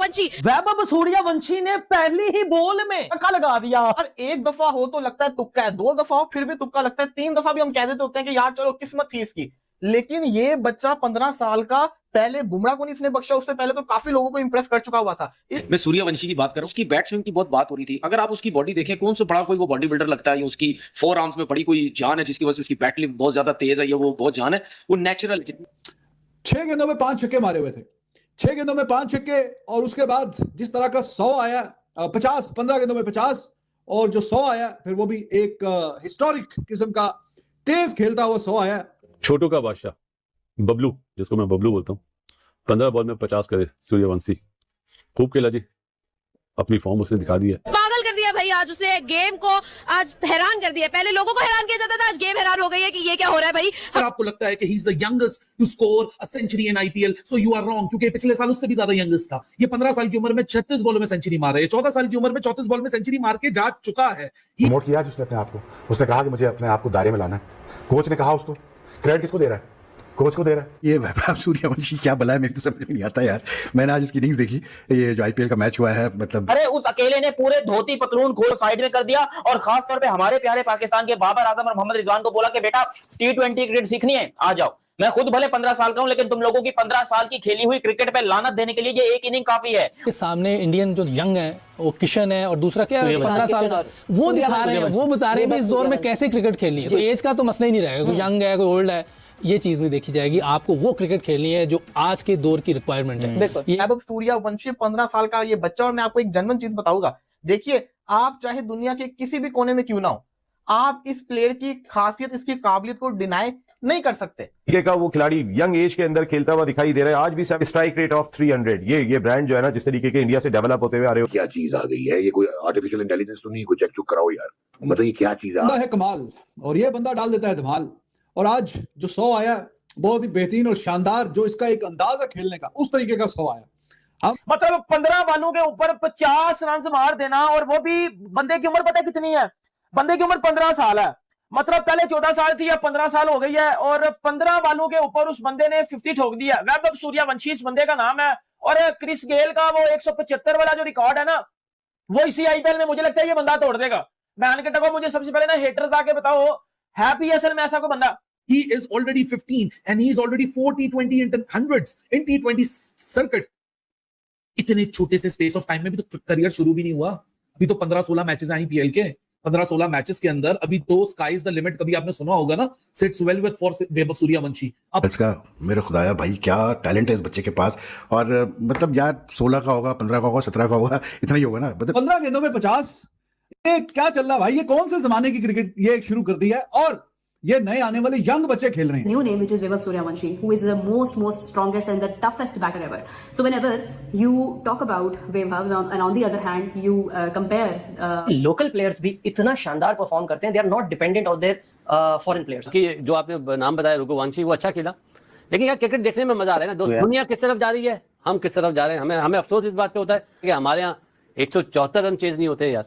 सूर्यवंशी। वैभव सूर्यवंशी ने पहली ही बॉल में छक्का लगा दिया। और एक दफा हो तो लगता है तुक्का है, दो दफा हो फिर भी तुक्का लगता है, तीन दफा भी हम कह देते होते हैं कि यार चलो किस्मत थी इसकी। लेकिन ये बच्चा 15 साल का, पहले बुमराह को नहीं इसने बख्शा, उससे पहले तो काफी लोगों को इंप्रेस कर चुका हुआ था। मैं सूर्यवंशी की बात कर रहा हूं, उसकी बैट स्विंग की बहुत बात हो रही थी। अगर आप उसकी बॉडी देखें, कौन सा बड़ा कोई वो बॉडी बिल्डर लगता है, या उसकी फोर आर्म्स में बड़ी कोई जान है जिसकी वजह से उसकी बैट लिफ्ट बहुत ज्यादा तेज है, या वो बहुत जान है, वो नेचुरल। 6 गेंदों में 5 छक्के मारे हुए थे, 6 गेंदों में 5 छक्के, और उसके बाद जिस तरह का 100 आया, 50, 15 गेंदों में 50, और जो 100 आया फिर वो भी एक हिस्टोरिक किस्म का तेज खेलता हुआ 100 आया। छोटू का बादशाह बबलू, जिसको मैं बबलू बोलता हूँ, 15 बॉल में 50 करे सूर्यवंशी। खूब खेला जी, अपनी फॉर्म उसने दिखा दी है। पागल कर दिया भाई, आज उसने गेम को आज हैरान कर दिया। पहले लोगों को हैरान किया जाता था, आज गेम हैरान हो गई है कि ये क्या हो रहा है भाई। अगर आपको लगता है कि he is the youngest to score a century in IPL, so you are wrong, क्योंकि पिछले साल उससे भी ज्यादा यंगेस्ट था। ये 15 साल की उम्र में 36 बॉलों में सेंचुरी मार रहा है, 14 साल की उम्र में 34 बॉल में सेंचुरी मार के जा चुका है। प्रमोट किया उसने अपने आप को, उसने कहा कि मुझे अपने आप को दायरे में लाना है। कोच ने कहा उसको, क्रेडिट किसको दे रहा है? कोच को दे रहा है। ये वैभव सूर्यवंशी क्या बला है, मेरे तो समझ में नहीं आता यार। मैंने आज उसकी इनिंग्स देखी, ये जो आईपीएल का मैच हुआ है, मतलब अरे उस अकेले ने पूरे धोती पतलून खोल साइड में कर दिया, और खास तौर पे हमारे प्यारे पाकिस्तान के बाबर आजम और मोहम्मद रिजवान को बोला कि बेटा T20 क्रिकेट सीखनी है, आ जाओ। मैं खुद भले 15 साल का हूं, लेकिन तुम लोगों की 15 साल की खेली हुई क्रिकेट पे लानत देने के लिए ये एक इनिंग काफी है। के सामने इंडियन जो यंग है वो किशन है, और दूसरा क्या है 15 साल का, वो दिखा रहे हैं, वो बता रहे हैं इस दौर में कैसे क्रिकेट खेलनी है। तो एज का तो मसला ही नहीं रहेगा, कोई यंग है कोई ओल्ड है, ये चीज नहीं देखी जाएगी। आपको वो क्रिकेट खेलनी है जो आज के दौर की रिक्वायरमेंट है। वैभव सूर्यवंशी 15 साल का ये बच्चा, और मैं आपको एक जनरल चीज बताऊंगा, देखिए आप चाहे दुनिया के किसी भी कोने में क्यों ना हो, आप इस प्लेयर की खासियत, इसकी काबिलियत को डिनाई नहीं कर सकते। का वो खिलाड़ी यंग एज के अंदर खेलता हुआ दिखाई दे रहा है। आज भी स्ट्राइक रेट ऑफ 300, ये ब्रांड जो है ना, जिस तरीके के इंडिया से डेवलप होते हुए आ रहे हो, क्या चीज आ गई है? ये कोई आर्टिफिशियल इंटेलिजेंस तो नहीं? कोई चेक चुक कराओ यार, मतलब ये क्या चीज है कमाल, और ये बंदा डाल देता है धमाल। और आज जो 100 आया बहुत ही बेहतरीन और शानदार, जो इसका एक अंदाज है खेलने का, उस तरीके का 100 आया। मतलब 15 बॉलों के ऊपर 50 रन मार देना, और वो भी बंदे की उम्र पता है कितनी है? बंदे की उम्र 15 साल है। मतलब पहले 14 साल थी, अब 15 साल हो गई है, और 15 बॉलों के ऊपर उस बंदे ने 50 ठोक दिया। वैभव सूर्यवंशी इस बंदे का नाम है। और क्रिस गेल का वो 175 वाला जो रिकॉर्ड है ना, वो इसी आईपीएल में मुझे लगता है ये बंदा तोड़ देगा। मैं टको, मुझे सबसे पहले ना हेटर्स आके बताओ, है पीएसएल में ऐसा कोई बंदा? He is already 15 and he is already 4 T20 in hundreds in T20 circuit. इतने छोटे से स्पेस ऑफ टाइम में भी तो करियर शुरू भी नहीं हुआ। अभी तो 15-16 मैचेस हैं आईपीएल के, 15-16 मैचेस के अंदर अभी तो स्काई इज द लिमिट, कभी आपने सुना होगा ना, seats well with for Vaibhav Suryavanshi. अब इसका मेरे खुदाया भाई क्या टैलेंट है इस बच्चे के पास। और मतलब यार 16 का होगा, 15 का होगा, 17 का होगा, इतना ही होगा ना। मतलब 15 गेंदों में 50, ये क्या चल रहा है भाई? ये कौन से जमाने की क्रिकेट ये शुरू कर दी है, और ये नए आने वाले यंग बच्चे खेल रहे हैं। New name which is Vibhav Suryavanshi, who is the most strongest and the toughest batter ever. So whenever you talk about Vibhav, and on the other hand you compare local players भी इतना शानदार perform करते हैं, they are not dependent on their foreign players. कि जो आपने नाम बताया रघुवंशी, वो अच्छा खेला, लेकिन यार क्रिकेट देखने में मजा आ रहा है ना दोस्त। दुनिया किस तरफ जा रही है, हम किस तरफ जा रहे हैं। हमें अफसोस इस बात पे होता है कि हमारे यहाँ 174 रन चेज नहीं होते यार,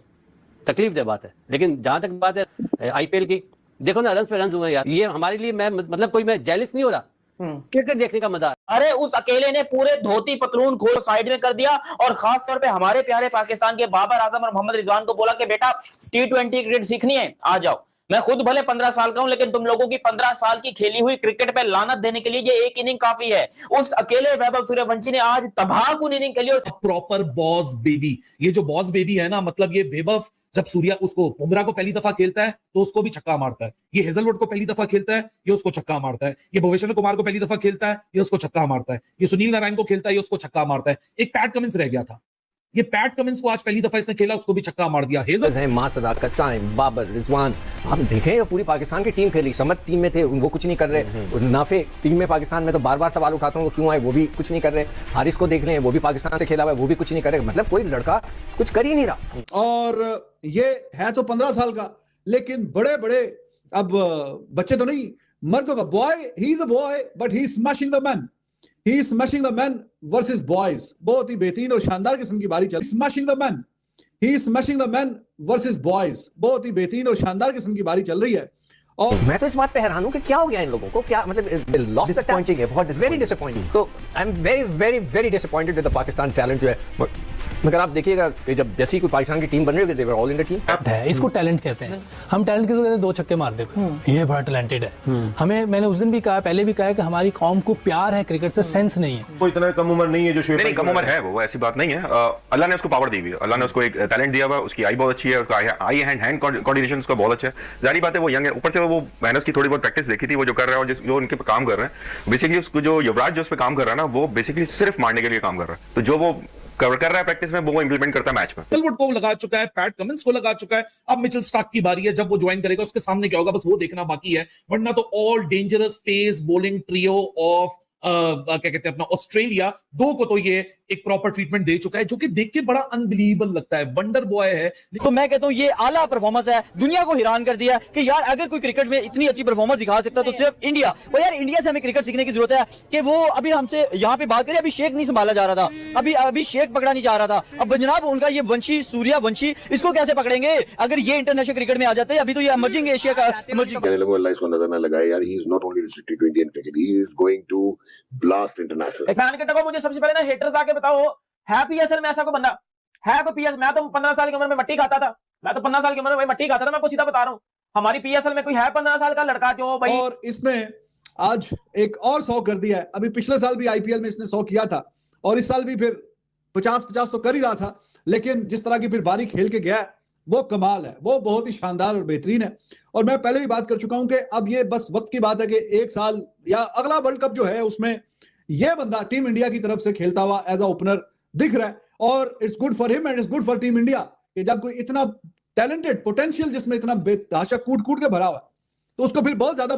तकलीफ दे बात है। लेकिन जहां तक बात है आईपीएल की, देखो ना रन पे रन हुए यार, ये हमारे लिए मैं मतलब कोई मैं जेलस नहीं हो रहा, क्रिकेट देखने का मजा। अरे उस अकेले ने पूरे धोती पतलून खोल साइड में कर दिया, और खास तौर पे हमारे प्यारे पाकिस्तान के बाबर आजम और मोहम्मद रिजवान को बोला कि बेटा T20 क्रिकेट सीखनी है, आ जाओ। मैं खुद भले 15 साल का हूं, लेकिन तुम लोगों की 15 साल की खेली हुई क्रिकेट पे लानत देने के लिए ये एक इनिंग काफी है। उस अकेले वैभव सूर्यवंशी ने आज तबाहकुन इनिंग खेली। प्रॉपर बॉस बेबी, ये जो बॉस बेबी है ना, मतलब ये वैभव जब सूर्या उसको बुमराह को पहली दफा खेलता है तो उसको भी छक्का मारता है, ये हेजलवुड को पहली दफा खेलता है, ये उसको छक्का मारता है, ये भुवनेश्वर कुमार को पहली दफा खेलता है, ये उसको छक्का मारता है, ये सुनील नारायण को खेलता है, ये उसको छक्का मारता है। एक पैट कमिंस रह गया था, ये पैट कमिंस को आज पहली दफा इसने खेला, उसको भी छक्का मार दिया। हेजल है, मासदा, कसाइम, बाबर, रिजवान, हम देखें पूरी पाकिस्तान की टीम खेली। समद टीम में थे, वो कुछ नहीं कर रहे। नाफे टीम में पाकिस्तान में तो बार बार सवाल उठाता हूँ वो क्यों आए, वो भी कुछ नहीं कर रहे। हारिस को देख लें, वो भी पाकिस्तान से खेला हुआ है, वो भी कुछ नहीं कर रहे। मतलब कोई लड़का कुछ कर ही नहीं रहा। और ये है तो 15 साल का, लेकिन बड़े बड़े अब बच्चे तो नहीं, मर्दों का boy, he is a boy but he is smashing the man, he is smashing the man versus boys. बहुत ही बेहतरीन और शानदार किस्म की बारी चल, smashing the man, he is smashing the man versus boys. बहुत ही बेहतरीन और शानदार किस्म की बारी चल रही है। और मैं तो इस बात पे हैरान हूं कि क्या हो गया इन लोगों को, क्या मतलब लॉस्ट डिसअपॉइंटिंग है, बहुत वेरी डिसअपॉइंटिंग। तो I am very very very disappointed with the Pakistan talent जो है। मगर आप देखिएगा कि जब जैसी कोई पाकिस्तान की टीम बन रही होगी, they were all in the team. है इसको टैलेंट कहते हैं। हम टैलेंट किसको कहते हैं? 2 छक्के मार दे, ये बड़ा टैलेंटेड है। हमें, मैंने उस दिन भी कहा, पहले भी कहा है कि हमारी कौम को प्यार है क्रिकेट से, सेंस नहीं है। वो इतना कम उम्र नहीं है जो शुएब नहीं, कम उम्र है, वो ऐसी बात नहीं है। अल्लाह ने उसको पावर दी हुई है, अल्लाह ने उसको एक टैलेंट दिया हुआ है, उसकी आई बहुत अच्छी है, उसका आई हैंड कोऑर्डिनेशन उसका बहुत अच्छा है। जारी बात है वो यंग है, ऊपर से वो मैंने उसकी थोड़ी बहुत प्रैक्टिस देखी थी, वो जो कर रहा है और जो उनके पे काम कर रहे हैं, बेसिकली उसको जो युवराज जो उस पे काम कर रहा है ना, वो बेसिकली सिर्फ मारने के लिए काम कर रहा है। तो जो वो कवर कर रहा है प्रैक्टिस में, वो इंप्लीमेंट करता है मैच में। हेजलवुड को लगा चुका है, पैट कमिंस को लगा चुका है, अब मिचेल स्टार्क की बारी है। जब वो ज्वाइन करेगा उसके सामने क्या होगा बस वो देखना बाकी है, वरना तो all dangerous pace bowling trio of क्या कहते हैं अपना ऑस्ट्रेलिया, 2 को तो ये एक प्रॉपर ट्रीटमेंट दे चुका है, जो कि देख के बड़ा अनबिलीवेबल लगता है। वंडर बॉय है। तो मैं कहता हूं ये आला परफॉर्मेंस है, दुनिया को हैरान कर दिया कि यार अगर कोई क्रिकेट में इतनी अच्छी परफॉर्मेंस दिखा सकता तो सिर्फ इंडिया। और यार इंडिया से हमें क्रिकेट सीखने की जरूरत है कि वो अभी हमसे यहाँ पे बात करें, अभी शेख नहीं संभाला जा रहा था, अभी शेख पकड़ा नहीं जा रहा था, अब जनाब उनका ये वंशी, सूर्या वंशी, इसको कैसे पकड़ेंगे अगर ये इंटरनेशनल क्रिकेट में आ जाते हैं? अभी तो ये इमर्जिंग एशिया का अल्लाह इसको नजर न लगाए यार, he is not only restricted to Indian cricket, he is going to blast international. Fan के टको मुझे सबसे पहले ना हेटर्स आके बताओ, है पीएसएल में ऐसा कोई बंदा है? कोई पीएस, मैं तो 15 साल की उम्र में मट्टी खाता था, मैं तो 15 साल की उम्र में मट्टी खाता था, मैं आपको सीधा बता रहा हूं। हमारी पीएसएल में कोई है 15 साल का लड़का जो भाई? और इसने आज एक और 100 कर दिया है। अभी पिछले साल भी आईपीएल में इसने 100 किया था और इस साल भी फिर 50-50 तो कर ही रहा था, लेकिन जिस तरह की फिर बारी खेल के गया है वो कमाल है, वो बहुत ही शानदार और बेहतरीन है। और मैं पहले भी बात कर चुका हूं कि अब ये बस वक्त की बात है कि 1 साल या अगला वर्ल्ड कप जो है उसमें यह बंदा टीम इंडिया की तरफ से खेलता हुआ एज अ ओपनर दिख रहा है। और it's good for him and it's good for team India कि जब कोई इतना टैलेंटेड पोटेंशियल जिसमें इतना बेतहाशा कूट के भरा हुआ है तो उसको फिर बहुत ज्यादा